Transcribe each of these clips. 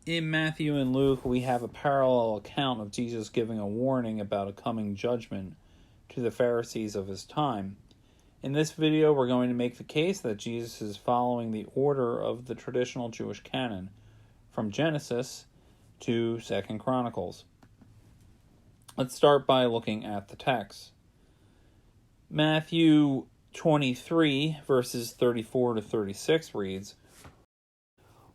In Matthew and Luke, we have a parallel account of Jesus giving a warning about a coming judgment to the Pharisees of his time. In this video, we're going to make the case that Jesus is following the order of the traditional Jewish canon, from Genesis to 2 Chronicles. Let's start by looking at the text. Matthew 23, verses 34 to 36 reads,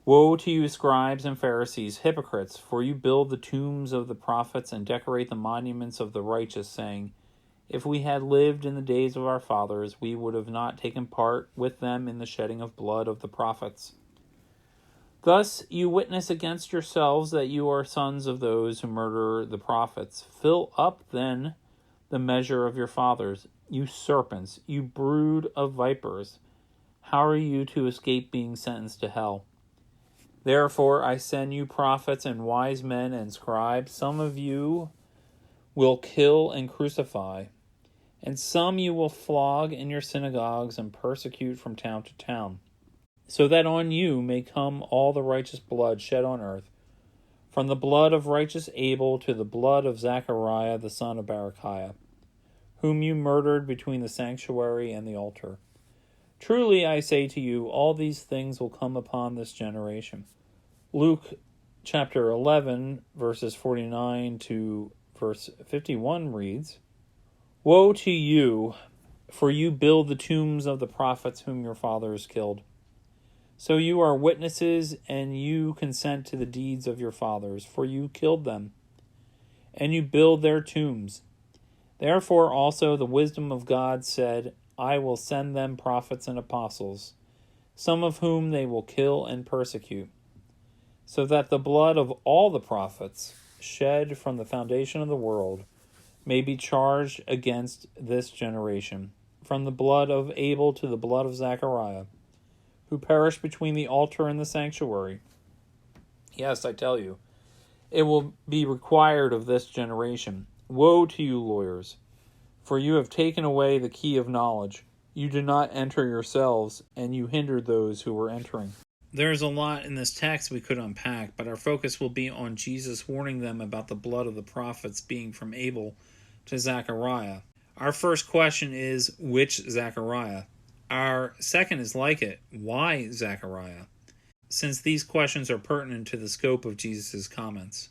"Woe to you, scribes and Pharisees, hypocrites, for you build the tombs of the prophets and decorate the monuments of the righteous, saying, If we had lived in the days of our fathers, we would have not taken part with them in the shedding of blood of the prophets. Thus you witness against yourselves that you are sons of those who murder the prophets. Fill up, then, the measure of your fathers, you serpents, you brood of vipers. How are you to escape being sentenced to hell? Therefore I send you prophets and wise men and scribes. Some of you will kill and crucify, and some you will flog in your synagogues and persecute from town to town, so that on you may come all the righteous blood shed on earth, from the blood of righteous Abel to the blood of Zechariah the son of Barakaya, whom you murdered between the sanctuary and the altar. Truly I say to you, all these things will come upon this generation." Luke chapter 11, verses 49 to verse 51 reads, "Woe to you, for you build the tombs of the prophets whom your fathers killed. So you are witnesses, and you consent to the deeds of your fathers, for you killed them, and you build their tombs. Therefore also the wisdom of God said, I will send them prophets and apostles, some of whom they will kill and persecute, so that the blood of all the prophets shed from the foundation of the world may be charged against this generation, from the blood of Abel to the blood of Zachariah, who perished between the altar and the sanctuary. Yes, I tell you, it will be required of this generation. Woe to you, lawyers, for you have taken away the key of knowledge. You did not enter yourselves, and you hindered those who were entering." There's a lot in this text we could unpack, but our focus will be on Jesus warning them about the blood of the prophets being from Abel to Zechariah. Our first question is, which Zechariah? Our second is like it, why Zechariah? Since these questions are pertinent to the scope of Jesus' comments.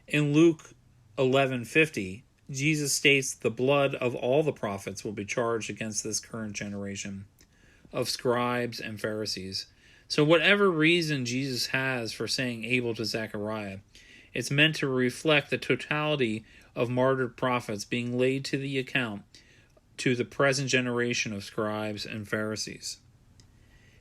In Luke 11:50, Jesus states the blood of all the prophets will be charged against this current generation of scribes and Pharisees. So whatever reason Jesus has for saying Abel to Zechariah, it's meant to reflect the totality of martyred prophets being laid to the account to the present generation of scribes and Pharisees.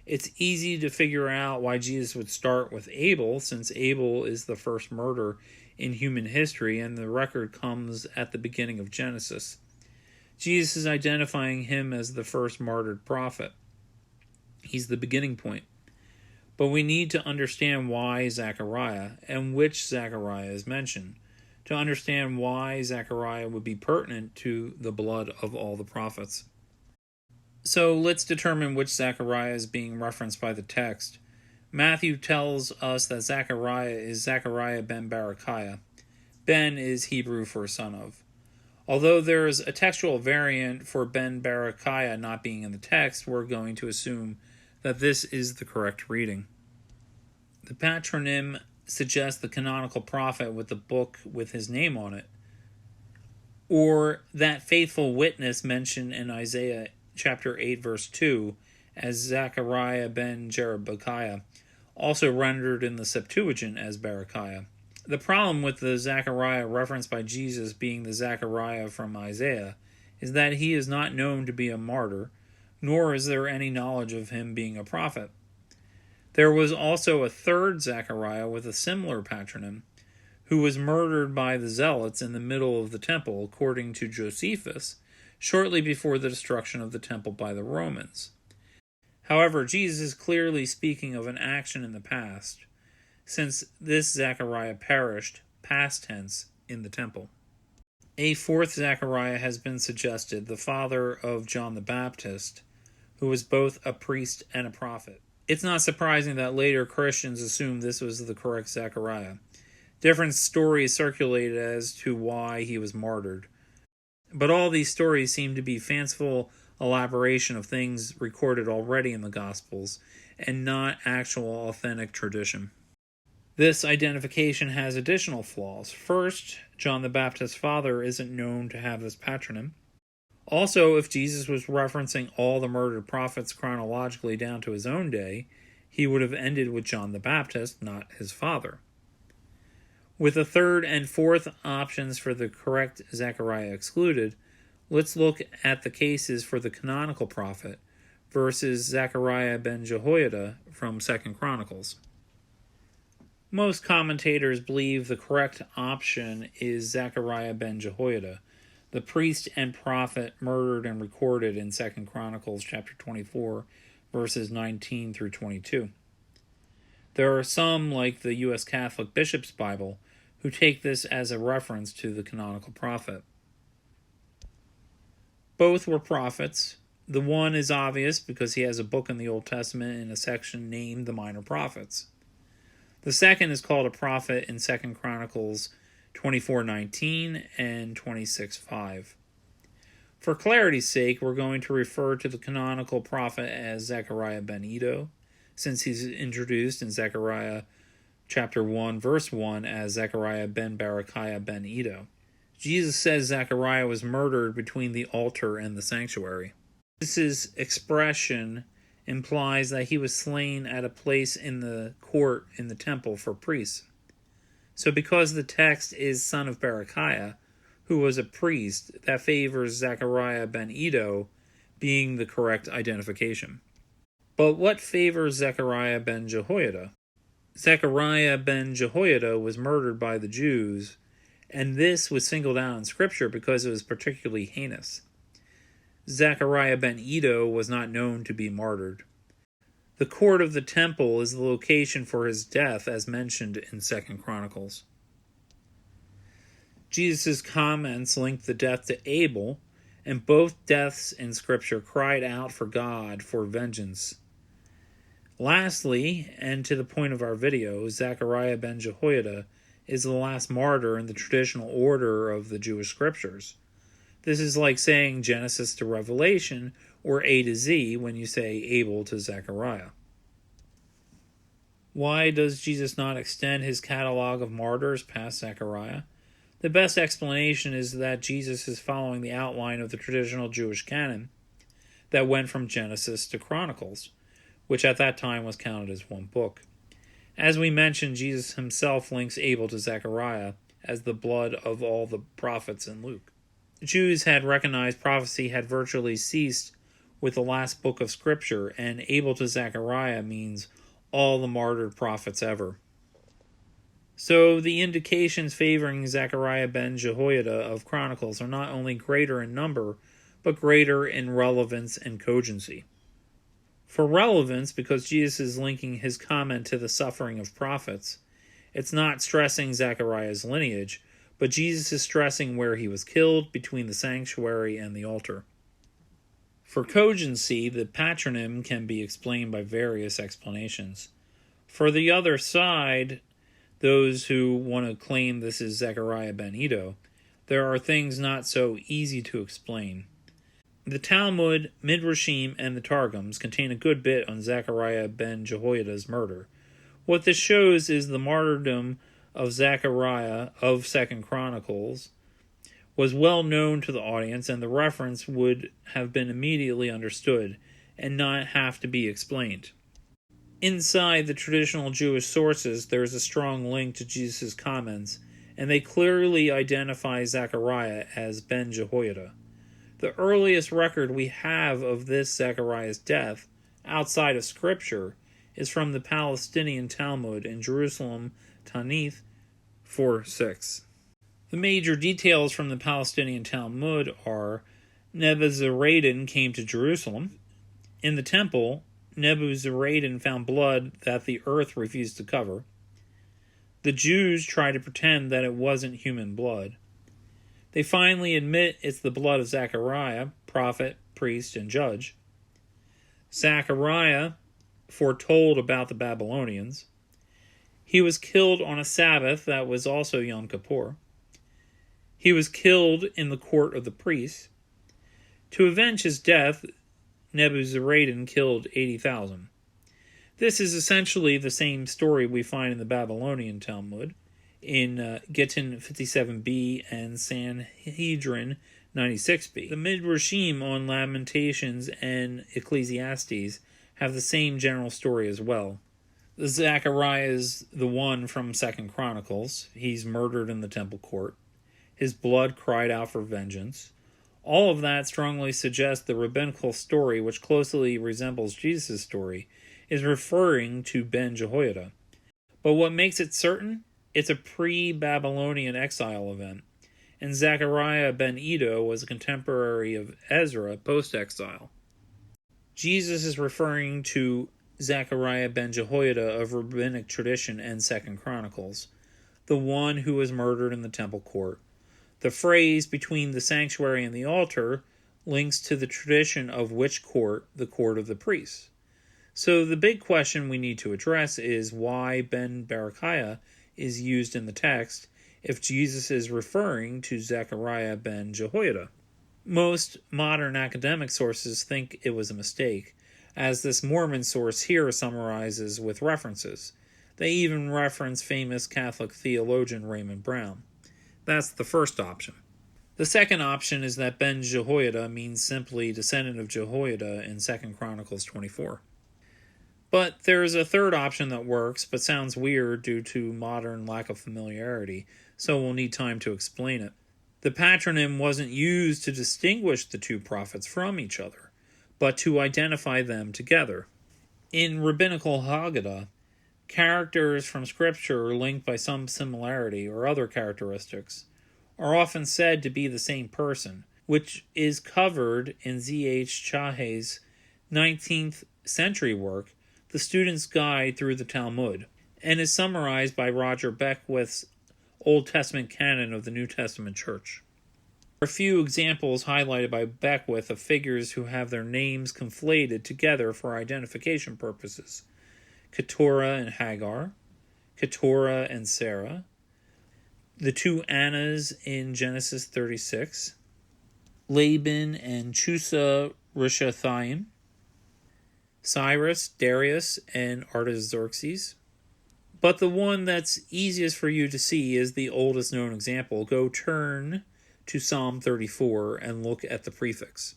It's easy to figure out why Jesus would start with Abel, since Abel is the first murder in human history, and the record comes at the beginning of Genesis. Jesus is identifying him as the first martyred prophet. He's the beginning point. But we need to understand why Zechariah and which Zechariah is mentioned, to understand why Zechariah would be pertinent to the blood of all the prophets. So let's determine which Zechariah is being referenced by the text. Matthew tells us that Zechariah is Zechariah ben Barakaya. Ben is Hebrew for son of. Although there is a textual variant for ben Barakaya not being in the text, we're going to assume that this is the correct reading. The patronym suggests the canonical prophet with the book with his name on it, or that faithful witness mentioned in Isaiah chapter 8 verse 2 as Zechariah ben Jerebekiah, also rendered in the Septuagint as Barakaya. The problem with the Zechariah referenced by Jesus being the Zechariah from Isaiah is that he is not known to be a martyr, nor is there any knowledge of him being a prophet. There was also a third Zechariah with a similar patronym, who was murdered by the Zealots in the middle of the temple, according to Josephus, shortly before the destruction of the temple by the Romans. However, Jesus is clearly speaking of an action in the past, since this Zechariah perished, past tense, in the temple. A fourth Zechariah has been suggested, the father of John the Baptist, who was both a priest and a prophet. It's not surprising that later Christians assumed this was the correct Zechariah. Different stories circulated as to why he was martyred. But all these stories seem to be fanciful elaboration of things recorded already in the Gospels, and not actual authentic tradition. This identification has additional flaws. First, John the Baptist's father isn't known to have this patronym. Also, if Jesus was referencing all the murdered prophets chronologically down to his own day, he would have ended with John the Baptist, not his father. With the third and fourth options for the correct Zechariah excluded, let's look at the cases for the canonical prophet versus Zechariah ben Jehoiada from 2 Chronicles. Most commentators believe the correct option is Zechariah ben Jehoiada, the priest and prophet murdered and recorded in 2 Chronicles chapter 24, verses 19 through 22. There are some, like the U.S. Catholic Bishop's Bible, who take this as a reference to the canonical prophet. Both were prophets. The one is obvious because he has a book in the Old Testament in a section named the Minor Prophets. The second is called a prophet in 2 Chronicles 24:19 and 26:5. For clarity's sake, we're going to refer to the canonical prophet as Zechariah ben Iddo, since he's introduced in Zechariah chapter 1, verse 1 as Zechariah ben Barakaya ben Iddo. Jesus says Zechariah was murdered between the altar and the sanctuary. This expression implies that he was slain at a place in the court in the temple for priests. So because the text is son of Barakaya, who was a priest, that favors Zechariah ben Iddo being the correct identification. But what favors Zechariah ben Jehoiada? Zechariah ben Jehoiada was murdered by the Jews, and this was singled out in Scripture because it was particularly heinous. Zechariah ben Iddo was not known to be martyred. The court of the temple is the location for his death as mentioned in 2 Chronicles. Jesus' comments linked the death to Abel, and both deaths in Scripture cried out for God for vengeance. Lastly, and to the point of our video, Zechariah ben Jehoiada is the last martyr in the traditional order of the Jewish Scriptures. This is like saying Genesis to Revelation, or A to Z when you say Abel to Zechariah. Why does Jesus not extend his catalog of martyrs past Zechariah? The best explanation is that Jesus is following the outline of the traditional Jewish canon that went from Genesis to Chronicles, which at that time was counted as one book. As we mentioned, Jesus himself links Abel to Zechariah as the blood of all the prophets in Luke. The Jews had recognized prophecy had virtually ceased with the last book of Scripture, and Abel to Zechariah means all the martyred prophets ever. So the indications favoring Zechariah ben Jehoiada of Chronicles are not only greater in number, but greater in relevance and cogency. For relevance, because Jesus is linking his comment to the suffering of prophets, it's not stressing Zechariah's lineage, but Jesus is stressing where he was killed between the sanctuary and the altar. For cogency, the patronym can be explained by various explanations. For the other side, those who want to claim this is Zechariah ben Iddo, there are things not so easy to explain. The Talmud, Midrashim, and the Targums contain a good bit on Zechariah ben Jehoiada's murder. What this shows is the martyrdom of Zechariah of 2 Chronicles was well known to the audience, and the reference would have been immediately understood and not have to be explained. Inside the traditional Jewish sources, there is a strong link to Jesus' comments, and they clearly identify Zechariah as ben Jehoiada. The earliest record we have of this Zechariah's death, outside of Scripture, is from the Palestinian Talmud in Jerusalem, Tanith 4:6. The major details from the Palestinian Talmud are: Nebuzaradan came to Jerusalem. In the temple, Nebuzaradan found blood that the earth refused to cover. The Jews try to pretend that it wasn't human blood. They finally admit it's the blood of Zechariah, prophet, priest, and judge. Zechariah foretold about the Babylonians. He was killed on a Sabbath that was also Yom Kippur. He was killed in the court of the priests. To avenge his death, Nebuzaradan killed 80,000. This is essentially the same story we find in the Babylonian Talmud, in Gittin 57b and Sanhedrin 96b. The Midrashim on Lamentations and Ecclesiastes have the same general story as well. Zechariah is the one from 2 Chronicles. He's murdered in the temple court. His blood cried out for vengeance. All of that strongly suggests the rabbinical story, which closely resembles Jesus' story, is referring to Ben Jehoiada. But what makes it certain? It's a pre-Babylonian exile event, and Zechariah ben Iddo was a contemporary of Ezra post-exile. Jesus is referring to Zechariah ben Jehoiada of rabbinic tradition and 2 Chronicles, the one who was murdered in the temple court. The phrase between the sanctuary and the altar links to the tradition of which court? The court of the priests. So the big question we need to address is why ben Barakaya is used in the text if Jesus is referring to Zechariah ben Jehoiada. Most modern academic sources think it was a mistake, as this Mormon source here summarizes with references. They even reference famous Catholic theologian Raymond Brown. That's the first option. The second option is that ben Jehoiada means simply descendant of Jehoiada in 2 Chronicles 24. But there is a third option that works, but sounds weird due to modern lack of familiarity, so we'll need time to explain it. The patronym wasn't used to distinguish the two prophets from each other, but to identify them together. In rabbinical Haggadah, characters from Scripture linked by some similarity or other characteristics are often said to be the same person, which is covered in Z.H. Chahe's 19th century work, The Student's Guide Through the Talmud, and is summarized by Roger Beckwith's Old Testament Canon of the New Testament Church. There are a few examples highlighted by Beckwith of figures who have their names conflated together for identification purposes. Keturah and Hagar, Keturah and Sarah, the two Annas in Genesis 36, Laban and Chusa Rishathaim, Cyrus, Darius, and Artaxerxes. But the one that's easiest for you to see is the oldest known example. Go turn to Psalm 34 and look at the prefix.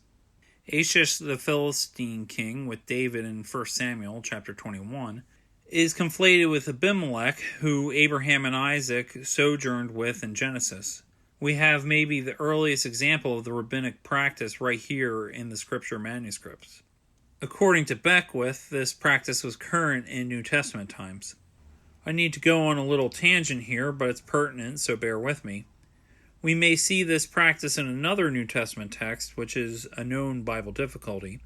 Achish, the Philistine king, with David in 1 Samuel chapter 21, is conflated with Abimelech, who Abraham and Isaac sojourned with in Genesis. We have maybe the earliest example of the rabbinic practice right here in the scripture manuscripts. According to Beckwith, this practice was current in New Testament times. I need to go on a little tangent here, but it's pertinent, so bear with me. We may see this practice in another New Testament text, which is a known Bible difficulty,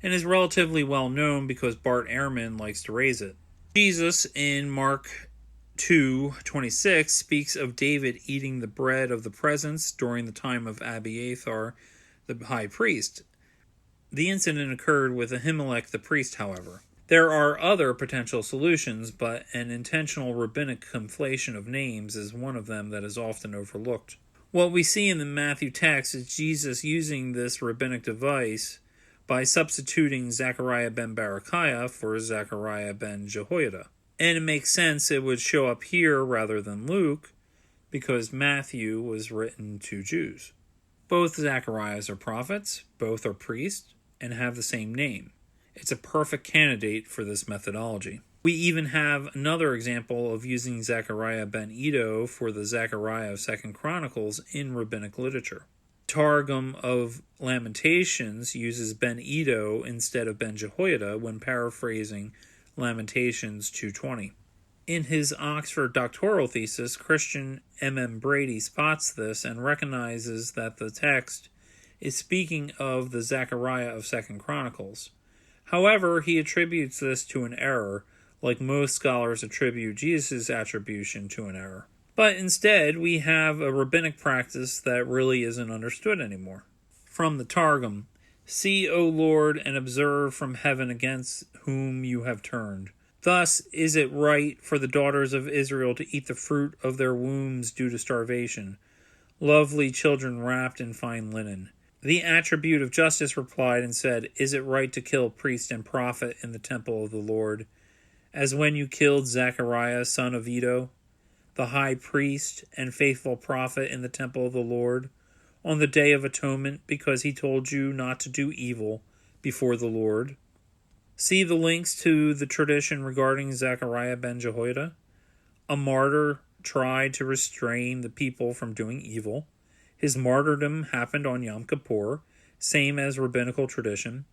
and is relatively well known because Bart Ehrman likes to raise it. Jesus in Mark 2:26 speaks of David eating the bread of the presence during the time of Abiathar, the high priest. The incident occurred with Ahimelech the priest, however. There are other potential solutions, but an intentional rabbinic conflation of names is one of them that is often overlooked. What we see in the Matthew text is Jesus using this rabbinic device by substituting Zechariah ben Barakaya for Zechariah ben Jehoiada. And it makes sense it would show up here rather than Luke, because Matthew was written to Jews. Both Zacharias are prophets, both are priests, and have the same name. It's a perfect candidate for this methodology. We even have another example of using Zechariah ben Iddo for the Zechariah of 2 Chronicles in rabbinic literature. Targum of Lamentations uses ben Iddo instead of ben Jehoiada when paraphrasing Lamentations 2:20. In his Oxford doctoral thesis, Christian M.M. Brady spots this and recognizes that the text is speaking of the Zechariah of 2 Chronicles. However, he attributes this to an error, like most scholars attribute Jesus' attribution to an error. But instead, we have a rabbinic practice that really isn't understood anymore. From the Targum, See, O Lord, and observe from heaven against whom you have turned. Thus is it right for the daughters of Israel to eat the fruit of their wombs due to starvation, lovely children wrapped in fine linen. The attribute of justice replied and said, Is it right to kill priest and prophet in the temple of the Lord, as when you killed Zechariah, son of Iddo, the high priest and faithful prophet in the temple of the Lord, on the day of atonement, because he told you not to do evil before the Lord? See the links to the tradition regarding Zechariah ben Jehoiada. A martyr tried to restrain the people from doing evil. His martyrdom happened on Yom Kippur, same as rabbinical tradition.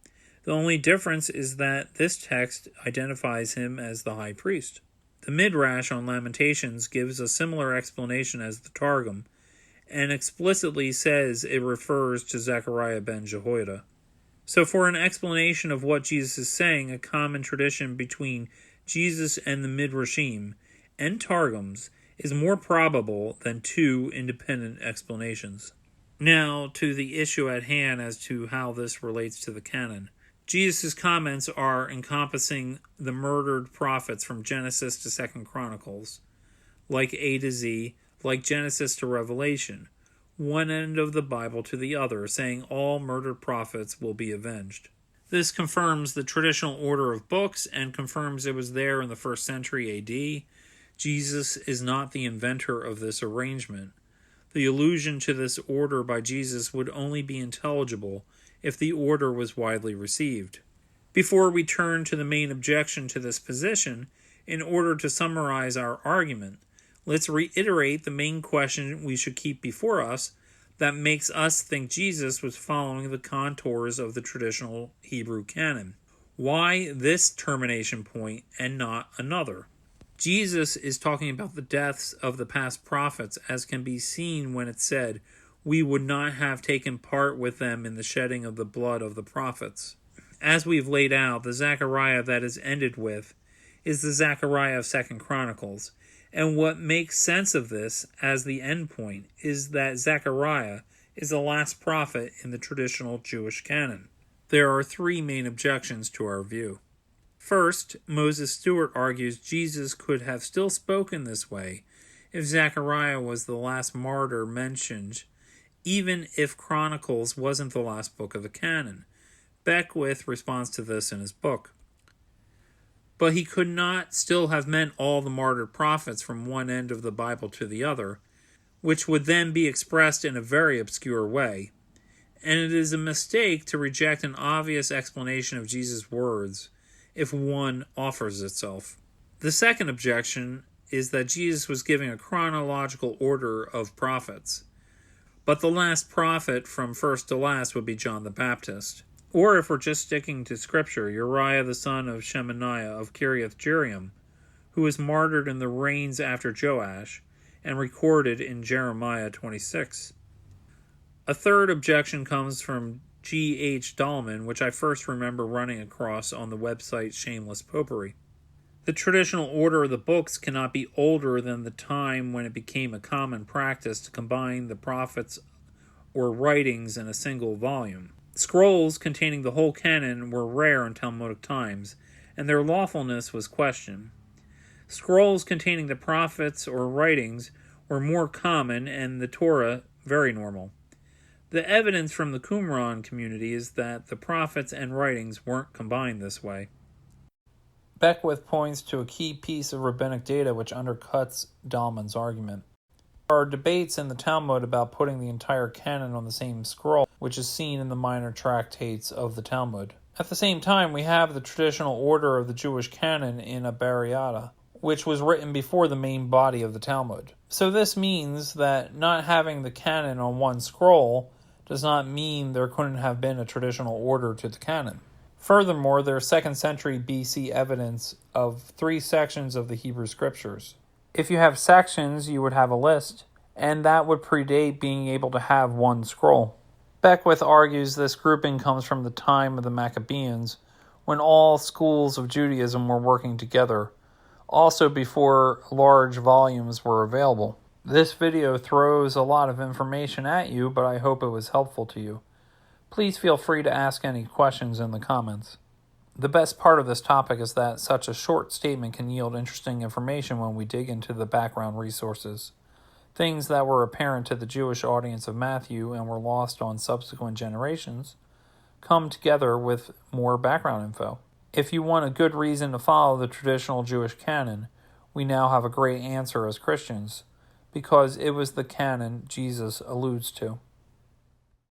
The only difference is that this text identifies him as the high priest. The Midrash on Lamentations gives a similar explanation as the Targum, and explicitly says it refers to Zechariah ben Jehoiada. So for an explanation of what Jesus is saying, a common tradition between Jesus and the Midrashim and Targums is more probable than two independent explanations. Now to the issue at hand as to how this relates to the canon. Jesus' comments are encompassing the murdered prophets from Genesis to 2 Chronicles, like A to Z, like Genesis to Revelation, one end of the Bible to the other, saying all murdered prophets will be avenged. This confirms the traditional order of books and confirms it was there in the 1st century AD. Jesus is not the inventor of this arrangement. The allusion to this order by Jesus would only be intelligible if the order was widely received. Before we turn to the main objection to this position, in order to summarize our argument, let's reiterate the main question we should keep before us that makes us think Jesus was following the contours of the traditional Hebrew canon. Why this termination point and not another? Jesus is talking about the deaths of the past prophets, as can be seen when it said, We would not have taken part with them in the shedding of the blood of the prophets. As we've laid out, the Zechariah that is ended with is the Zechariah of 2 Chronicles, and what makes sense of this as the end point is that Zechariah is the last prophet in the traditional Jewish canon. There are three main objections to our view. First, Moses Stewart argues Jesus could have still spoken this way if Zechariah was the last martyr mentioned, even if Chronicles wasn't the last book of the canon. Beckwith responds to this in his book. But he could not still have meant all the martyred prophets from one end of the Bible to the other, which would then be expressed in a very obscure way. And it is a mistake to reject an obvious explanation of Jesus' words if one offers itself. The second objection is that Jesus was giving a chronological order of prophets, but the last prophet from first to last would be John the Baptist. Or if we're just sticking to Scripture, Uriah the son of Shemaiah of Kiriath Jearim, who was martyred in the reigns after Joash, and recorded in Jeremiah 26. A third objection comes from G. H. Dahlman, which I first remember running across on the website Shameless Popery. The traditional order of the books cannot be older than the time when it became a common practice to combine the prophets or writings in a single volume. Scrolls containing the whole canon were rare in Talmudic times, and their lawfulness was questioned. Scrolls containing the prophets or writings were more common, and the Torah very normal. The evidence from the Qumran community is that the prophets and writings weren't combined this way. Beckwith points to a key piece of rabbinic data which undercuts Dahlman's argument. There are debates in the Talmud about putting the entire canon on the same scroll, which is seen in the minor tractates of the Talmud. At the same time, we have the traditional order of the Jewish canon in a Barakaya, which was written before the main body of the Talmud. So this means that not having the canon on one scroll does not mean there couldn't have been a traditional order to the canon. Furthermore, there's 2nd century BC evidence of 3 sections of the Hebrew Scriptures. If you have sections, you would have a list, and that would predate being able to have one scroll. Beckwith argues this grouping comes from the time of the Maccabees, when all schools of Judaism were working together, also before large volumes were available. This video throws a lot of information at you, but I hope it was helpful to you. Please feel free to ask any questions in the comments. The best part of this topic is that such a short statement can yield interesting information when we dig into the background resources. Things that were apparent to the Jewish audience of Matthew and were lost on subsequent generations come together with more background info. If you want a good reason to follow the traditional Jewish canon, we now have a great answer as Christians, because it was the canon Jesus alludes to.